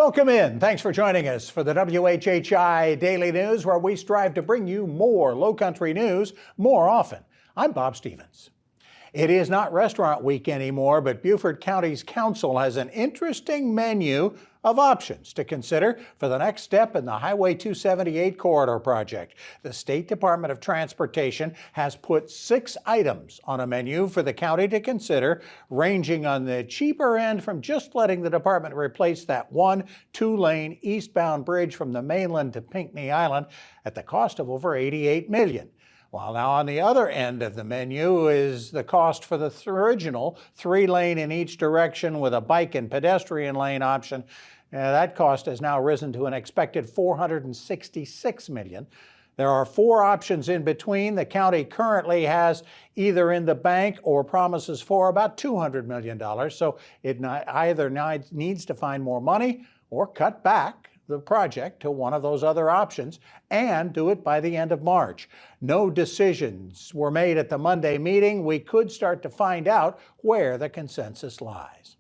Welcome in. Thanks for joining us for the WHHI Daily News, where we strive to bring you more Lowcountry news more often. I'm Bob Stevens. It is not restaurant week anymore, but Beaufort County's council has an interesting menu of options to consider for the next step in the Highway 278 corridor project. The State Department of Transportation has put 6 items on a menu for the county to consider, ranging on the cheaper end from just letting the department replace that one 2-lane eastbound bridge from the mainland to Pinckney Island at the cost of over $88 million. While now on the other end of the menu is the cost for the original 3-lane in each direction with a bike and pedestrian lane option. That cost has now risen to an expected $466 million. There are 4 options in between. The county currently has either in the bank or promises for about $200 million. So it either needs to find more money or cut back the project to one of those other options and do it by the end of March. No decisions were made at the Monday meeting. We could start to find out where the consensus lies.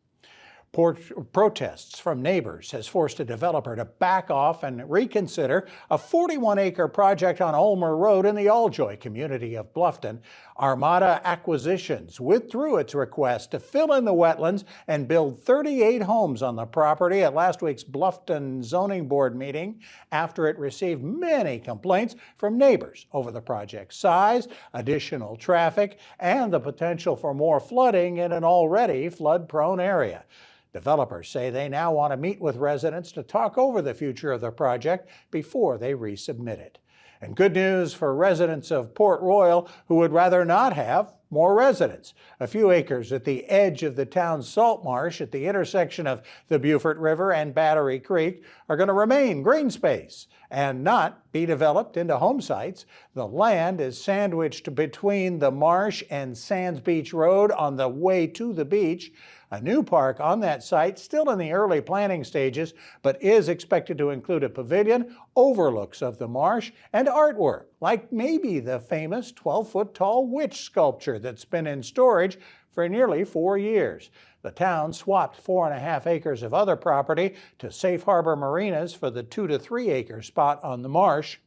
Protests from neighbors has forced a developer to back off and reconsider a 41-acre project on Ulmer Road in the Alljoy community of Bluffton. Armada Acquisitions withdrew its request to fill in the wetlands and build 38 homes on the property at last week's Bluffton Zoning Board meeting after it received many complaints from neighbors over the project's size, additional traffic, and the potential for more flooding in an already flood-prone area. Developers say they now want to meet with residents to talk over the future of the project before they resubmit it. And good news for residents of Port Royal who would rather not have more residents. A few acres at the edge of the town's salt marsh at the intersection of the Beaufort River and Battery Creek are going to remain green space and not be developed into home sites. The land is sandwiched between the marsh and Sands Beach Road on the way to the beach. A new park on that site, still in the early planning stages, but is expected to include a pavilion, overlooks of the marsh, and artwork, like maybe the famous 12-foot-tall witch sculpture that's been in storage for nearly 4 years. The town swapped 4.5 acres of other property to Safe Harbor Marinas for the 2 to 3 acre spot on the marsh.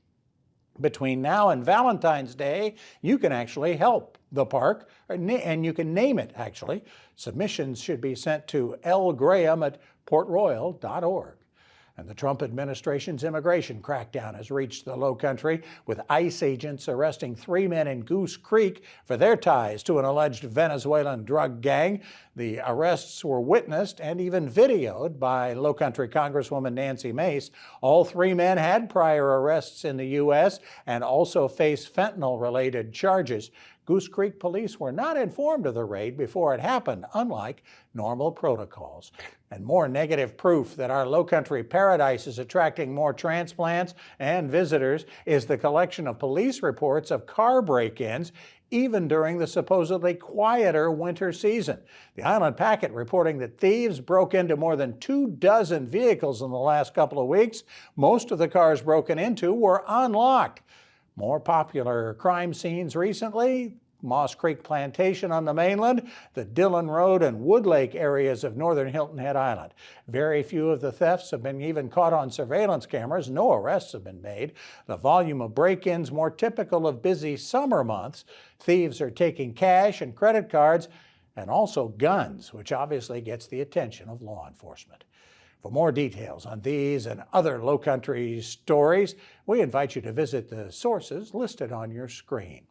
Between now and Valentine's Day, you can actually help the park, and you can name it, actually. Submissions should be sent to lgraham@portroyal.org. And the Trump administration's immigration crackdown has reached the Lowcountry, with ICE agents arresting 3 men in Goose Creek for their ties to an alleged Venezuelan drug gang. The arrests were witnessed and even videoed by Lowcountry Congresswoman Nancy Mace. All 3 men had prior arrests in the U.S. and also face fentanyl-related charges. Goose Creek police were not informed of the raid before it happened, unlike normal protocols. And more negative proof that our Lowcountry paradise is attracting more transplants and visitors is the collection of police reports of car break-ins, even during the supposedly quieter winter season. The Island Packet reporting that thieves broke into more than 24 vehicles in the last couple of weeks. Most of the cars broken into were unlocked. More popular crime scenes recently: Moss Creek Plantation on the mainland, the Dillon Road and Wood Lake areas of northern Hilton Head Island. Very few of the thefts have been even caught on surveillance cameras. No arrests have been made. The volume of break-ins more typical of busy summer months. Thieves are taking cash and credit cards and also guns, which obviously gets the attention of law enforcement. For more details on these and other Lowcountry stories, we invite you to visit the sources listed on your screen.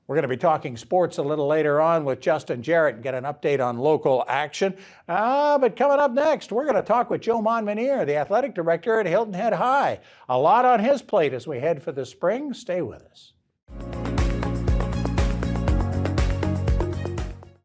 We're going to be talking sports a little later on with Justin Jarrett and get an update on local action. But coming up next, we're going to talk with Joe Monmonier, the athletic director at Hilton Head High. A lot on his plate as we head for the spring. Stay with us.